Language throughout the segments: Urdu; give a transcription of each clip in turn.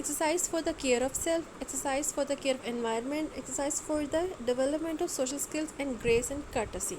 Exercise for the care of self, exercise for the care of environment, exercise for the development of social skills and grace and courtesy।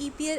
EPL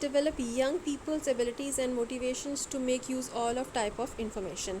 develop young people's abilities and motivations to make use all of type of information।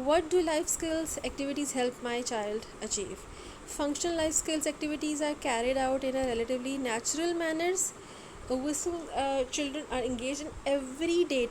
What do life skills activities help my child achieve? Functional life skills activities are carried out in a relatively natural manners with children are engaged in everyday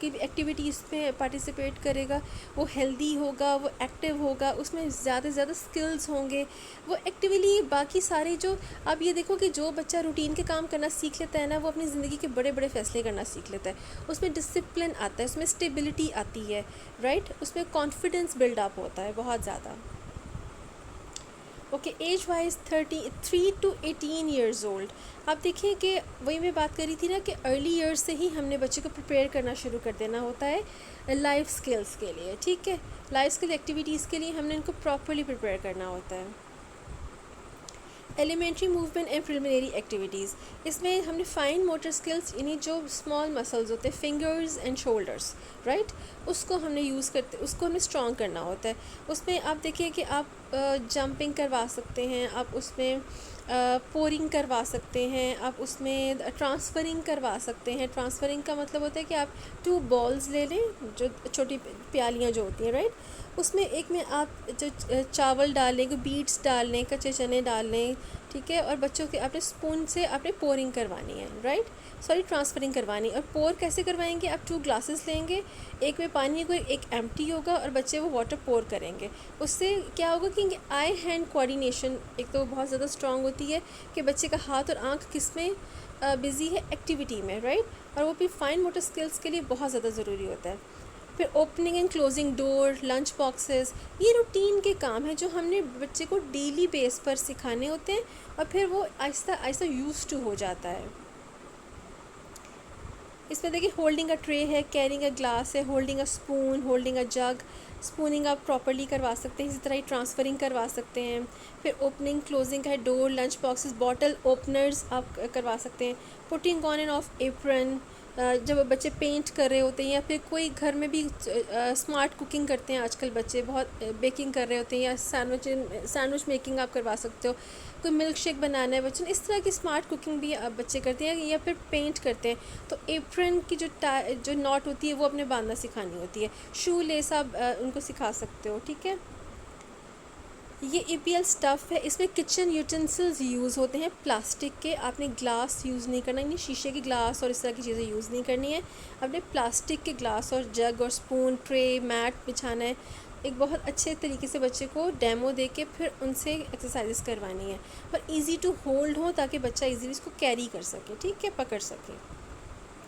کی ایکٹیویٹیز میں پارٹیسپیٹ کرے گا وہ ہیلدی ہوگا, وہ ایکٹیو ہوگا, اس میں زیادہ سے زیادہ سکلز ہوں گے, وہ ایکٹیولی باقی سارے جو آپ یہ دیکھو کہ جو بچہ روٹین کے کام کرنا سیکھ لیتا ہے نا, وہ اپنی زندگی کے بڑے بڑے فیصلے کرنا سیکھ لیتا ہے, اس میں ڈسپلن آتا ہے, اس میں اسٹیبلٹی آتی ہے, رائٹ, اس میں کانفیڈنس بلڈ اپ ہوتا ہے بہت زیادہ. Okay, age wise 3 to 18 years old. آپ دیکھیں کہ وہی میں بات کر رہی تھی نا کہ ارلی ایئرس سے ہی ہم نے بچے کو پریپیئر کرنا شروع کر دینا ہوتا ہے لائف اسکلس کے لیے, ٹھیک ہے, لائف اسکل ایکٹیویٹیز کے لیے ہم نے ان کو پراپرلی پریپیئر کرنا ہوتا ہے. Elementary movement and preliminary activities, اس میں ہم نے فائن موٹر اسکلس یعنی جو اسمال مسلز ہوتے ہیں فنگرز اینڈ شولڈرس, رائٹ, اس کو ہم نے یوز کرتے, اس کو ہمیں اسٹرانگ کرنا ہوتا ہے. اس میں آپ دیکھیں کہ آپ جمپنگ کروا سکتے ہیں, آپ اس میں پورنگ کروا سکتے ہیں, آپ اس میں ٹرانسفرنگ کروا سکتے ہیں. ٹرانسفرنگ کا مطلب ہوتا ہے کہ آپ 2 بالز لے لیں, جو چھوٹی پیالیاں جو ہوتی ہیں, رائٹ, اس میں ایک میں آپ جو چاول ڈال لیں, بیٹس ڈال لیں, کچے چنے ڈال لیں, ٹھیک ہے, اور بچوں کے اپنے اسپون سے آپ نے پورنگ کروانی ہے, رائٹ, سوری ٹرانسفرنگ کروانی. اور پور کیسے کروائیں گے, آپ 2 گلاسز لیں گے, ایک میں پانی کو ایک ایمٹی ہوگا اور بچے وہ واٹر پور کریں گے. اس سے کیا ہوگا کہ آئی ہینڈ کوآرڈینیشن ایک تو بہت زیادہ اسٹرانگ ہوتی ہے کہ بچے کا ہاتھ اور آنکھ کس میں بزی ہے, ایکٹیویٹی میں, رائٹ, اور وہ بھی فائن موٹر اسکلس کے لیے بہت زیادہ ضروری ہوتا ہے. پھر opening and closing door, lunch boxes, یہ روٹین کے کام ہیں جو ہم نے بچے کو ڈیلی بیس پر سکھانے ہوتے ہیں اور پھر وہ آہستہ آہستہ یوز ٹو ہو جاتا ہے. اس میں دیکھیں ہولڈنگ اے ٹرے ہے, کیرنگ اے گلاس ہے, holding a spoon, holding a جگ, اسپوننگ آپ پراپرلی کروا سکتے ہیں, اسی طرح ہی ٹرانسفرنگ کروا سکتے ہیں. پھر اوپننگ کلوزنگ ہے ڈور, لنچ باکسز, باٹل اوپنرز آپ کروا سکتے ہیں. پٹنگ آن اینڈ آف ایپرن, جب بچے پینٹ کر رہے ہوتے ہیں یا پھر کوئی گھر میں بھی اسمارٹ کوکنگ کرتے ہیں آج کل بچے, بہت بیکنگ کر رہے ہوتے ہیں, یا سینڈوچ میکنگ آپ کروا سکتے ہو, کوئی ملک شیک بنانا ہے بچوں نے, اس طرح کی اسمارٹ کوکنگ بھی بچے کرتے ہیں, یا پھر پینٹ کرتے ہیں. تو ایپرن کی جو ناٹ ہوتی ہے وہ اپنے باندھنا سکھانی ہوتی ہے. شو لیس آپ ان کو سکھا سکتے ہو, ٹھیک ہے. یہ ای پی ایل اسٹف ہے, اس میں کچن یوٹینسلز یوز ہوتے ہیں پلاسٹک کے, آپ نے گلاس یوز نہیں کرنا, یعنی شیشے کے گلاس اور اس طرح کی چیزیں یوز نہیں کرنی ہے, آپ نے پلاسٹک کے گلاس اور جگ اور اسپون, ٹرے, میٹ بچھانا ہے. ایک بہت اچھے طریقے سے بچے کو ڈیمو دے کے پھر ان سے ایکسرسائزز کروانی ہے, پر ایزی ٹو ہولڈ ہو تاکہ بچہ ایزیلی اس کو کیری کر سکے, ٹھیک ہے, پکڑ سکے.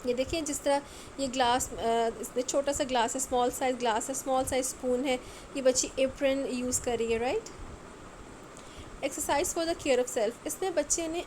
یہ دیکھیں جس طرح یہ گلاس, اس میں چھوٹا سا گلاس ہے, اسمال سائز گلاس ہے, اسمال سائز اسپون ہے, یہ بچی ایپرن یوز کر رہی ہے, right. Exercise for the care of self, اس میں بچے نے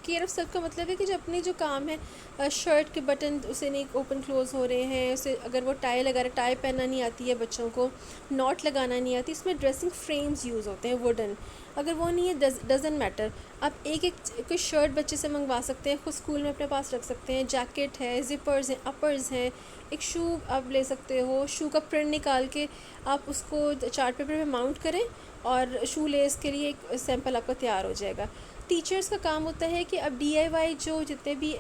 کیئر آف سیلف کا مطلب ہے کہ جو اپنے جو کام ہے, شرٹ کے بٹن اسے نہیں اوپن کلوز ہو رہے ہیں, اسے اگر وہ ٹائی لگا رہا ہے, ٹائی پہننا نہیں آتی ہے بچوں کو, ناٹ لگانا نہیں آتی, اس میں ڈریسنگ فریمز یوز ہوتے ہیں ووڈن, اگر وہ نہیں ہے ڈزنٹ میٹر, آپ ایک کوئی شرٹ بچے سے منگوا سکتے ہیں, خود اسکول میں اپنے پاس رکھ سکتے ہیں, جیکٹ ہے, زپرز ہیں, اپرز ہیں, ایک شو آپ لے سکتے ہو, شو کا پرنٹ نکال کے آپ اس کو چارٹ پیپر پہ ماؤنٹ کریں اور شو لیس کے لیے ایک سیمپل آپ کا تیار ہو جائے گا. ٹیچرز کا کام ہوتا ہے کہ اب ڈی آئی وائی جو جتنے بھی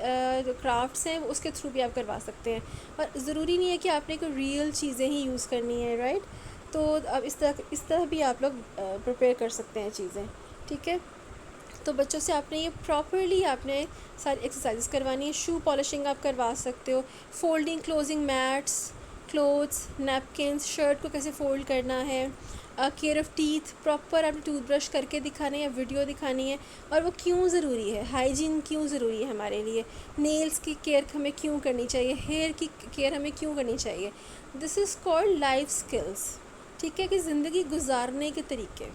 کرافٹس ہیں اس کے تھرو بھی آپ کروا سکتے ہیں, اور ضروری نہیں ہے کہ آپ نے کوئی ریئل چیزیں ہی یوز کرنی ہے, رائٹ. تو اب اس طرح بھی آپ لوگ پریپیئر کر سکتے ہیں چیزیں, ٹھیک ہے. تو بچوں سے آپ نے یہ پراپرلی آپ نے ساری ایکسرسائزز کروانی ہے. شو پالشنگ آپ کروا سکتے ہو, folding closing mats, clothes, napkins, shirt کو کیسے فولڈ کرنا ہے, کیئر آف ٹیتھ, پراپر آپ نے ٹوتھ برش کر کے دکھانا ہے یا ویڈیو دکھانی ہے, اور وہ کیوں ضروری ہے, ہائیجین کیوں ضروری ہے ہمارے لیے, نیلز کی کیئر ہمیں کیوں کرنی چاہیے, ہیئر کی کیئر ہمیں کیوں کرنی چاہیے. دس از کالڈ لائف اسکلس, ٹھیک ہے, کہ زندگی گزارنے کے طریقے.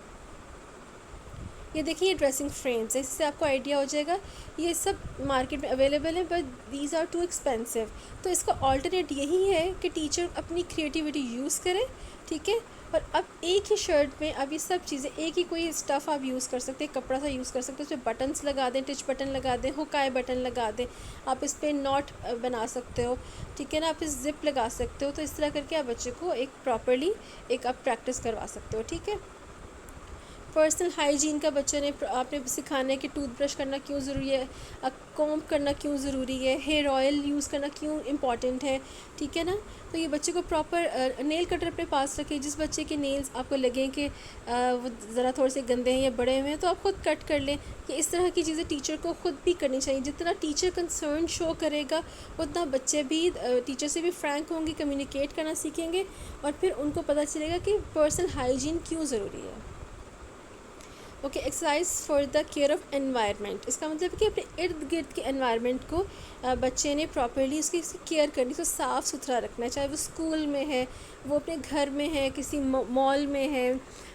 یہ دیکھیے یہ ڈریسنگ فریمس ہے, اس سے آپ کو آئیڈیا ہو جائے گا, یہ سب مارکیٹ میں اویلیبل ہیں but these are too expensive. تو اس کا آلٹرنیٹ یہی ہے کہ ٹیچر اپنی کریٹیوٹی یوز کرے, ٹھیک ہے. اور اب ایک ہی شرٹ میں اب یہ سب چیزیں, ایک ہی کوئی اسٹف آپ یوز کر سکتے ہیں, کپڑا سا یوز کر سکتے ہیں, اس پہ بٹنس لگا دیں, ٹچ بٹن لگا دیں, ہک آئی بٹن لگا دیں, آپ اس پہ ناٹ بنا سکتے ہو, ٹھیک ہے نا, آپ اس زپ لگا سکتے ہو. تو اس طرح کر کے آپ بچے کو ایک پراپرلی ایک آپ پریکٹس کروا سکتے ہو, ٹھیک ہے. پرسنل ہائیجین کا بچے نے آپ نے سکھانا ہے کہ ٹوتھ برش کرنا کیوں ضروری ہے, کومب کرنا کیوں ضروری ہے, ہیئر آئل یوز کرنا کیوں امپورٹنٹ ہے, ٹھیک ہے نا. تو یہ بچے کو پراپر نیل کٹر اپنے پاس رکھے. جس بچے کے نیلز آپ کو لگیں کہ وہ ذرا تھوڑے سے گندے ہیں یا بڑے ہوئے ہیں تو آپ خود کٹ کر لیں. کہ اس طرح کی چیزیں ٹیچر کو خود بھی کرنی چاہیے. جتنا ٹیچر کنسرن شو کرے گا اتنا بچے بھی ٹیچر سے بھی فرینک ہوں گے, کمیونیکیٹ کرنا سیکھیں گے, اور پھر ان کو پتہ چلے گا کہ پرسنل ہائیجین کیوں ضروری ہے. Okay, exercise for the care of environment. اس کا مطلب ہے کہ اپنے ارد گرد کے انوائرمنٹ کو بچے نے پراپرلی اس کی کیئر کرنی, اس کو صاف ستھرا رکھنا ہے. چاہے وہ اسکول میں ہے, وہ اپنے گھر میں ہے, کسی مال میں ہے,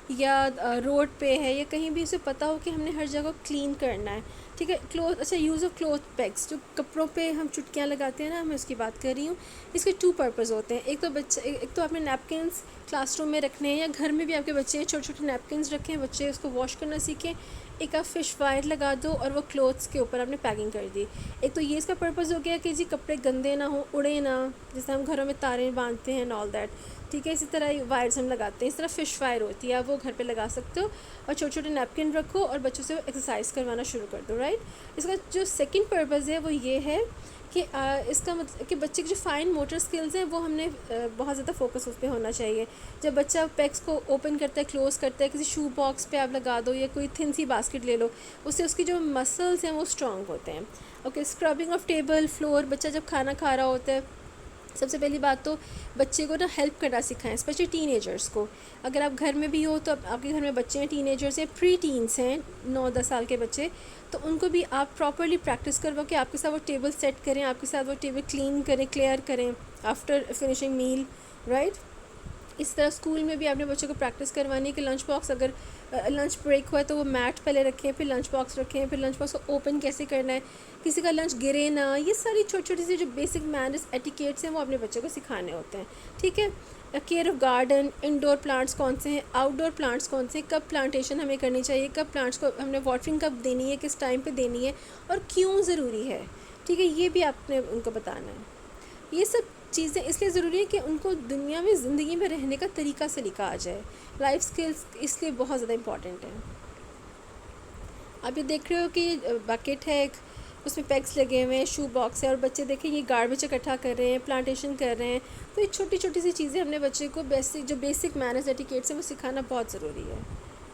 یا روڈ پہ ہے, یا کہیں بھی اسے پتہ ہو کہ ہم نے ہر جگہ کلین کرنا ہے, ٹھیک ہے. اچھا, یوز آف کلوتھ پیگس, جو کپڑوں پہ ہم چٹکیاں لگاتے ہیں نا, میں اس کی بات کر رہی ہوں. اس کے 2 پرپز ہوتے ہیں. ایک تو آپ نے نیپکنس کلاس روم میں رکھنے ہیں, یا گھر میں بھی آپ کے بچے ہیں, چھوٹے چھوٹے نیپکنس رکھیں, بچے اس کو واش کرنا سیکھیں. ایک آپ فش وائر لگا دو اور وہ کلوتھس کے اوپر آپ نے پیکنگ کر دی. ایک تو یہ اس کا پرپز ہو گیا کہ جی کپڑے گندے نہ ہوں, اڑے نہ, جیسے ہم گھروں میں تاریں باندھتے ہیں آل دیٹ, ٹھیک ہے. اسی طرح وائرس ہم لگاتے ہیں, اس طرح فش وائر ہوتی ہے, آپ وہ گھر پہ لگا سکتے ہو. اور چھوٹے چھوٹے نیپکن رکھو اور بچوں سے ایکسرسائز کروانا شروع کر دو, رائٹ. اس کا جو سیکنڈ پرپز ہے وہ یہ ہے کہ اس کا مطلب کہ بچے کے جو فائن موٹر سکلز ہیں وہ ہم نے بہت زیادہ فوکس اس پہ ہونا چاہیے. جب بچہ پیکس کو اوپن کرتا ہے, کلوز کرتا ہے, کسی شو باکس پہ آپ لگا دو, یا کوئی تھن سی باسکٹ لے لو, اس سے اس کی جو مسلز ہیں وہ اسٹرانگ ہوتے ہیں. Okay, scrubbing of table floor. بچہ جب کھانا کھا رہا ہوتا ہے, سب سے پہلی بات تو بچے کو نا ہیلپ کرنا سکھائیں, اسپیشلی ٹین ایجرس کو. اگر آپ گھر میں بھی ہو تو آپ کے گھر میں بچے ہیں, ٹین ایجرس ہیں, پری ٹینس ہیں, 9-10 سال کے بچے, تو ان کو بھی آپ پراپرلی پریکٹس کرو کہ آپ کے ساتھ وہ ٹیبل سیٹ کریں, آپ کے ساتھ وہ ٹیبل کلین کریں, کلیئر کریں آفٹر فنیشنگ میل, رائٹ. اس طرح اسکول میں بھی آپ نے بچوں کو پریکٹس کروانی ہے کہ لنچ باکس, اگر لنچ بریک ہوا ہے تو وہ میٹ پہلے رکھیں, پھر لنچ باکس رکھیں, پھر لنچ باکس کو اوپن کیسے کرنا ہے, کسی کا لنچ گرے نہ. یہ ساری چھوٹی چھوٹی سی جو بیسک مینرز ایٹیکیٹس ہیں وہ اپنے بچوں کو سکھانے ہوتے ہیں, ٹھیک ہے. Care of garden, indoor plants کون سے ہیں, آؤٹ ڈور پلانٹس کون سے ہیں, کب پلانٹیشن ہمیں کرنی چاہیے, کب پلانٹس کو ہم نے واٹرنگ کب دینی ہے, کس ٹائم پہ دینی ہے, اور کیوں ضروری ہے, ٹھیک ہے. یہ بھی آپ نے ان کو بتانا ہے. یہ سب چیزیں اس لیے ضروری ہے کہ ان کو دنیا میں زندگی میں رہنے کا طریقہ سلیقہ آ جائے. لائف سکلز اس لیے بہت زیادہ امپورٹنٹ ہیں. آپ یہ دیکھ رہے ہو کہ بکٹ ہے ایک, اس میں پیگس لگے ہوئے ہیں, شو باکس ہے, اور بچے دیکھیں یہ گاربیج اکٹھا کر رہے ہیں, پلانٹیشن کر رہے ہیں. تو یہ چھوٹی چھوٹی سی چیزیں ہم نے بچے کو بیسک مینرز ایٹیکیٹس ہیں وہ سکھانا بہت ضروری ہے,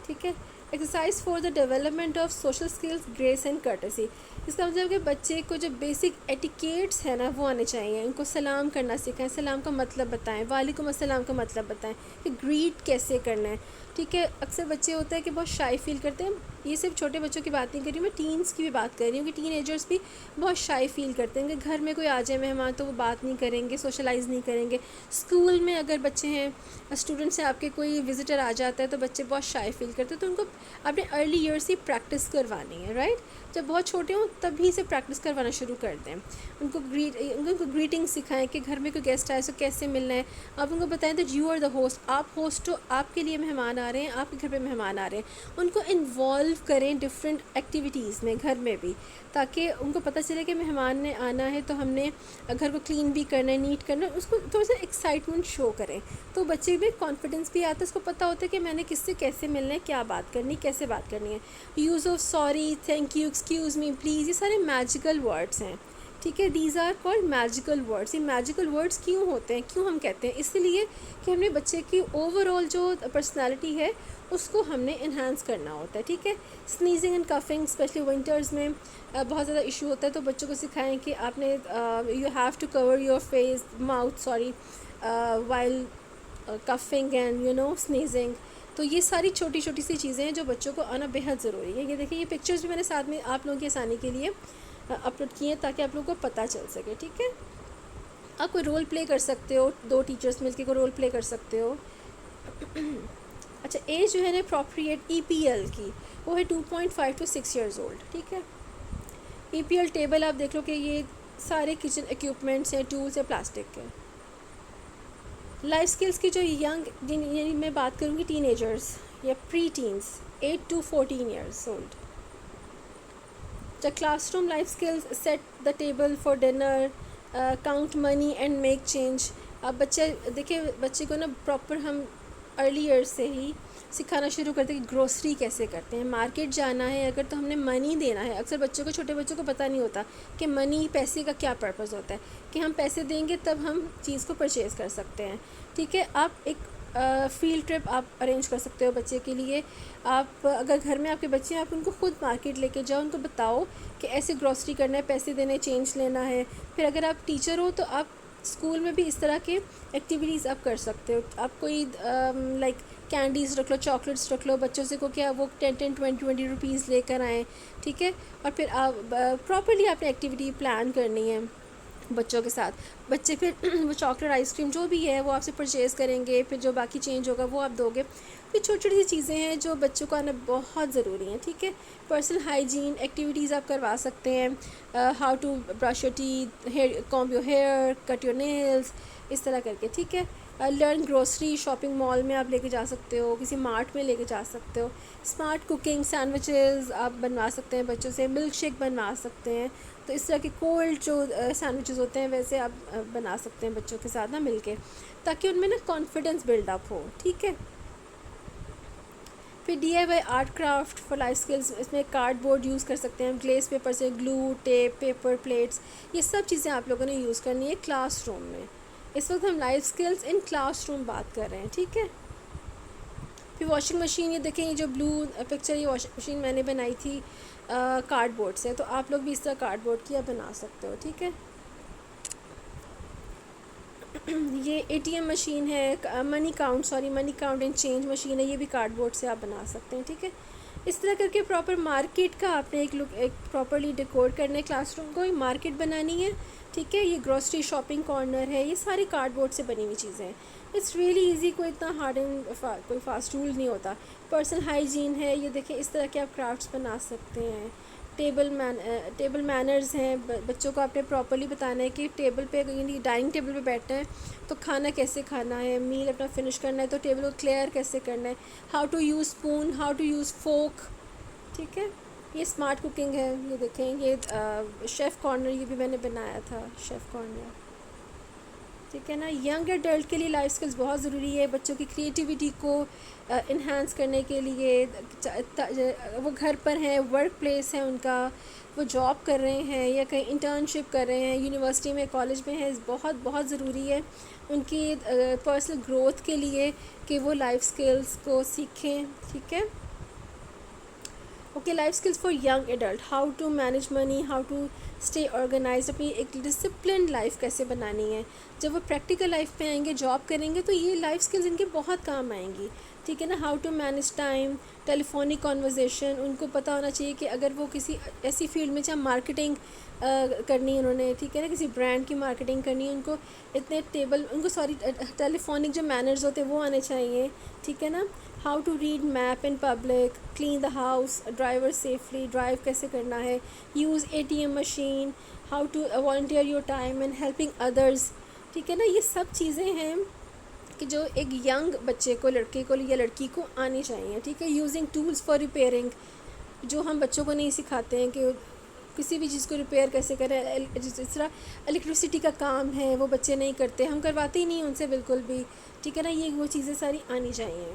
ٹھیک ہے. Exercise for the development of social skills, grace and courtesy. اس کا مطلب کہ بچے کو جو بیسک ایٹیکیٹس ہیں نا وہ آنے چاہیے. ان کو سلام کرنا سکھائیں, سلام کا مطلب بتائیں, وعلیکم السلام کا مطلب بتائیں, کہ گریٹ کیسے کرنا ہے, ٹھیک ہے. اکثر بچے ہوتے ہیں کہ بہت شائع فیل کرتے ہیں. یہ صرف چھوٹے بچوں کی بات نہیں کر رہی ہوں, میں ٹینس کی بھی بات کر رہی ہوں کہ ٹین ایجرس بھی بہت شائع فیل کرتے ہیں کہ گھر میں کوئی آ جائے مہمان تو وہ بات نہیں کریں گے, سوشلائز نہیں کریں گے. اسکول میں اگر بچے ہیں, اسٹوڈنٹس ہیں آپ کے, کوئی وزٹر آ جاتا ہے تو بچے بہت شائع فیل کرتے ہیں. تو ان کو اپنے ارلی ایئر سے پریکٹس کروانی ہے, رائٹ. جب بہت چھوٹے ہوں تبھی سے پریکٹس کروانا شروع کر دیں. ان کو گریٹنگ سکھائیں کہ گھر میں کوئی گیسٹ آئے تو کیسے ملنا ہے. آپ ان کو بتائیں that you are the host, آپ ہوسٹ ہو, آپ کے لیے مہمان آ رہے ہیں, آپ کے گھر پہ مہمان آ رہے ہیں. ان کو انوالو کریں ڈفرینٹ ایکٹیویٹیز میں گھر میں بھی, تاکہ ان کو پتہ چلے کہ مہمان نے آنا ہے تو ہم نے گھر کو کلین بھی کرنا ہے, نیٹ کرنا ہے. اس کو تھوڑا سا ایکسائٹمنٹ شو کریں تو بچے میں کانفیڈنس بھی آتا ہے, اس کو پتہ ہوتا ہے کہ میں نے کس سے کیسے ملنا ہے, کیا بات کرنی, کیسے بات کرنی ہے. Use of sorry, thank you, excuse me, please, یہ سارے میجیکل ورڈس ہیں, ٹھیک ہے. These are called magical words. یہ میجیکل ورڈس کیوں ہوتے ہیں, کیوں ہم کہتے ہیں, اس لیے کہ ہم نے بچے کی اوور آل جو پرسنالٹی ہے اس کو ہم نے انہانس کرنا ہوتا ہے, ٹھیک ہے. اسنیزنگ اینڈ کفنگ, اسپیشلی ونٹرز میں بہت زیادہ ایشو ہوتا ہے, تو بچوں کو سکھائیں کہ آپ نے you have to cover your face, mouth sorry, while coughing and sneezing. تو یہ ساری چھوٹی چھوٹی سی چیزیں ہیں جو بچوں کو آنا بہت ضروری ہے. یہ دیکھیں, یہ پکچرز بھی میں نے ساتھ میں آپ لوگوں کی آسانی کے لیے اپلوڈ کیے ہیں تاکہ آپ لوگوں کو پتہ چل سکے, ٹھیک ہے. آپ کوئی رول پلے کر سکتے ہو, 2 ٹیچرس مل کے کوئی رول پلے کر سکتے ہو. اچھا, ایج جو ہے نا اپروپریٹ ای پی ایل کی وہ ہے 2.5 to 6 ایئرز اولڈ, ٹھیک ہے. ای پی ایل ٹیبل آپ دیکھ لو کہ یہ سارے کچن ایکوپمنٹس ہیں, ٹولس ہیں, پلاسٹک کے. لائف اسکلس کی جو ینگ, یعنی میں بات کروں گی ٹین ایجرس یا preteens, 8 to 14 years old. Classroom life skills, set the table for dinner, count money and make change. اب بچے دیکھیں, بچے کو نا پراپر ہم ارلی ایئر سے ہی سکھانا شروع کرتے ہیں کہ گروسری کیسے کرتے ہیں. مارکیٹ جانا ہے اگر تو ہم نے منی دینا ہے. اکثر بچوں کو، چھوٹے بچوں کو پتہ نہیں ہوتا کہ منی، پیسے کا کیا پرپز ہوتا ہے، کہ ہم پیسے دیں گے تب ہم چیز کو پرچیز کر سکتے ہیں. ٹھیک ہے، آپ ایک فیلڈ ٹرپ آپ ارینج کر سکتے ہو بچے کے لیے. آپ اگر گھر میں آپ کے بچے ہیں، آپ ان کو خود مارکیٹ لے کے جاؤ، ان کو بتاؤ کہ ایسے گروسری کرنا ہے، پیسے دینے، چینج لینا ہے. پھر اگر آپ ٹیچر ہو تو آپ اسکول میں بھی اس طرح کے ایکٹیویٹیز آپ کر سکتے ہو. آپ کوئی لائک کینڈیز رکھ لو، چاکلیٹس رکھ لو، بچوں سے کو کیا وہ 10-20 روپیز لے کر آئیں. ٹھیک ہے، اور پھر آپ پراپرلی آپ نے ایکٹیویٹی پلان کرنی ہے بچوں کے ساتھ. بچے پھر وہ چاکلیٹ، آئس کریم جو بھی ہے وہ آپ سے پرچیز کریں گے، پھر جو باقی چینج ہوگا وہ آپ دو گے. یہ چھوٹی چھوٹی سی چیزیں ہیں جو بچوں کو آنا بہت ضروری ہیں. ٹھیک ہے، پرسنل ہائیجین ایکٹیویٹیز آپ کروا سکتے ہیں. How to brush your teeth, comb your hair, cut your nails, اس طرح کر کے. ٹھیک ہے، لرن گروسری، شاپنگ مال میں آپ لے کے جا سکتے ہو، کسی مارٹ میں لے کے جا سکتے ہو. اسمارٹ کوکنگ، سینڈوچز آپ بنوا سکتے ہیں بچوں سے، ملک شیک بنوا سکتے ہیں. تو اس طرح کے کولڈ جو سینڈوچز ہوتے ہیں ویسے آپ بنا سکتے ہیں بچوں کے ساتھ نا مل کے، تاکہ ان میں نا کانفیڈنس بلڈ اپ ہو. ٹھیک ہے، پھر DIY art craft for life skills. اس میں کارڈ بورڈ یوز کر سکتے ہیں، گلیس پیپر سے گلو، ٹیپ، پیپر پلیٹس، یہ سب چیزیں آپ لوگوں نے یوز کرنی ہے کلاس روم میں. اس وقت ہم life skills in class room بات کر رہے ہیں. ٹھیک ہے، پھر واشنگ مشین، یہ دیکھیں یہ جو بلو پکچر، یہ واشنگ مشین میں نے بنائی تھی کارڈ بورڈ سے. تو آپ لوگ بھی اس طرح کارڈ بورڈ کی آپ بنا سکتے ہو. ٹھیک ہے، یہ ATM مشین ہے، منی کاؤنٹ اینڈ چینج مشین ہے، یہ بھی کارڈ بورڈ سے آپ بنا سکتے ہیں. ٹھیک ہے، اس طرح کر کے پراپر مارکیٹ کا آپ نے ایک پراپرلی ڈیکور کرنا ہے کلاس روم کو، مارکیٹ بنانی ہے. ٹھیک ہے، یہ گروسری شاپنگ کارنر ہے، یہ ساری کارڈ بورڈ سے بنی ہوئی چیزیں ہیں. اٹس ریئلی ایزی، کوئی اتنا ہارڈ اینڈ کوئی فاسٹ رول نہیں ہوتا. پرسنل ہائیجین ہے، یہ دیکھیں اس طرح کے آپ کرافٹس بنا سکتے ہیں. ٹیبل مینرز ہیں، بچوں کو آپ نے پراپرلی بتانا ہے کہ ٹیبل پہ، یعنی ڈائننگ ٹیبل پہ بیٹھنا ہے تو کھانا کیسے کھانا ہے، میل اپنا فنش کرنا ہے تو ٹیبل کو کلیئر کیسے کرنا ہے. How to use spoon, how to use fork. ٹھیک ہے، یہ اسمارٹ کوکنگ ہے، یہ دیکھیں یہ شیف کارنر، یہ بھی میں نے بنایا تھا شیف کارنر. ٹھیک ہے نا. ینگ ایڈلٹ کے لیے لائف اسکلز بہت ضروری ہے، بچوں کی کریٹیوٹی کو انہینس کرنے کے لیے. وہ گھر پر ہیں، ورک پلیس ہے ان کا، وہ جاب کر رہے ہیں یا کہیں انٹرنشپ کر رہے ہیں، یونیورسٹی میں، کالج میں ہیں، بہت بہت ضروری ہے ان کی پرسنل گروتھ کے لیے کہ وہ لائف اسکلز کو سیکھیں. ٹھیک ہے، okay. Life skills for young adult, how to manage money, how to stay organized, اپنی ایک ڈسپلنڈ لائف کیسے بنانی ہے. جب وہ پریکٹیکل لائف میں آئیں گے، جاب کریں گے، تو یہ لائف اسکلز ان کے بہت کام آئیں گی. ٹھیک ہے نا. How to manage time, telephonic conversation, ان کو پتہ ہونا چاہیے کہ اگر وہ کسی ایسی فیلڈ میں، چاہے مارکیٹنگ کرنی ہے انہوں نے، ٹھیک ہے نا، کسی برانڈ کی مارکیٹنگ کرنی ہے، ان کو اتنے ٹیلیفونک جو مینرز ہوتے ہیں وہ آنے چاہیے. ٹھیک ہے نا. How to read map in public, clean the house, driver safely, drive کیسے کرنا ہے، use ATM machine, how to volunteer your time and helping others. ٹھیک ہے نا. یہ سب چیزیں ہیں کہ جو ایک ینگ بچے کو، لڑکے کو یا لڑکی کو آنی چاہیے. ٹھیک ہے. یوزنگ ٹولس فار ریپیئرنگ، جو ہم بچوں کو نہیں سکھاتے ہیں کہ کسی بھی چیز کو ریپیئر کیسے کریں. جس طرح الیکٹریسٹی کا کام ہے وہ بچے نہیں کرتے، ہم کرواتے ہی نہیں ان سے بالکل بھی. ٹھیک ہے نا. یہ وہ چیزیں ساری آنی چاہیے.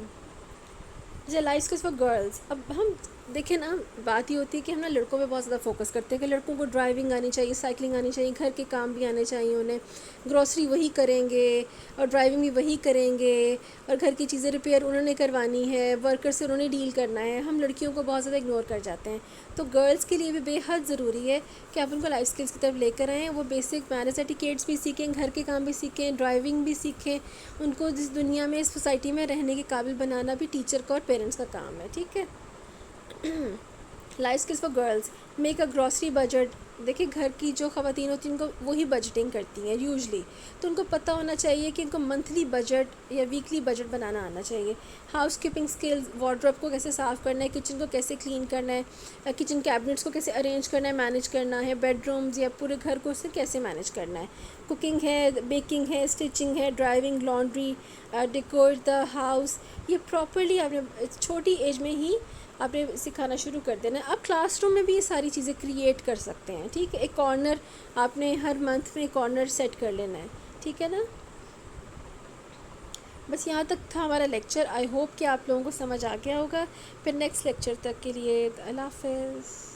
لائف اسکلز فار گرلز، اب ہم دیکھیں نا، بات یہ ہوتی ہے کہ ہم نا لڑکوں پہ بہت زیادہ فوکس کرتے ہیں کہ لڑکوں کو ڈرائیونگ آنی چاہیے، سائیکلنگ آنی چاہیے، گھر کے کام بھی آنے چاہیے انہیں، گروسری وہی کریں گے اور ڈرائیونگ بھی وہی کریں گے، اور گھر کی چیزیں ریپیئر انہوں نے کروانی ہے، ورکر سے انہوں نے ڈیل کرنا ہے. ہم لڑکیوں کو بہت زیادہ اگنور کر جاتے ہیں. تو گرلز کے لیے بھی بے حد ضروری ہے کہ آپ ان کو لائف اسکلس کی طرف لے کر آئیں. وہ بیسک مینرز ایٹیکیٹس بھی سیکھیں، گھر کے کام بھی سیکھیں، ڈرائیونگ بھی سیکھیں. ان کو جس دنیا میں، اس سوسائٹی میں رہنے کے قابل بنانا بھی ٹیچر کا اور پیرنٹس کا کام ہے. ٹھیک ہے. Life skills for girls, make a grocery budget. دیکھیں گھر کی جو خواتین ہوتی ہیں ان کو وہی بجٹنگ کرتی ہیں یوزلی، تو ان کو پتہ ہونا چاہیے کہ ان کو منتھلی بجٹ یا ویکلی بجٹ بنانا آنا چاہیے. ہاؤس کیپنگ اسکلز، وارڈروب کو کیسے صاف کرنا ہے، کچن کو کیسے کلین کرنا ہے، کچن کیبنٹس کو کیسے ارینج کرنا ہے، مینیج کرنا ہے، بیڈ رومز یا پورے گھر کو سے کیسے مینیج کرنا ہے. کوکنگ ہے، بیکنگ ہے، اسٹچنگ ہے، driving, laundry, decor the house. یہ پراپرلی آپ نے چھوٹی ایج میں ہی آپ نے سکھانا شروع کر دینا ہے. آپ کلاس روم میں بھی یہ ساری چیزیں کریٹ کر سکتے ہیں. ٹھیک ہے. ایک کارنر آپ نے ہر منتھ میں کارنر سیٹ کر لینا ہے. ٹھیک ہے نا. بس یہاں تک تھا ہمارا لیکچر. آئی ہوپ کہ آپ لوگوں کو سمجھ آ گیا ہوگا. پھر نیکسٹ لیکچر تک کے لیے اللہ حافظ.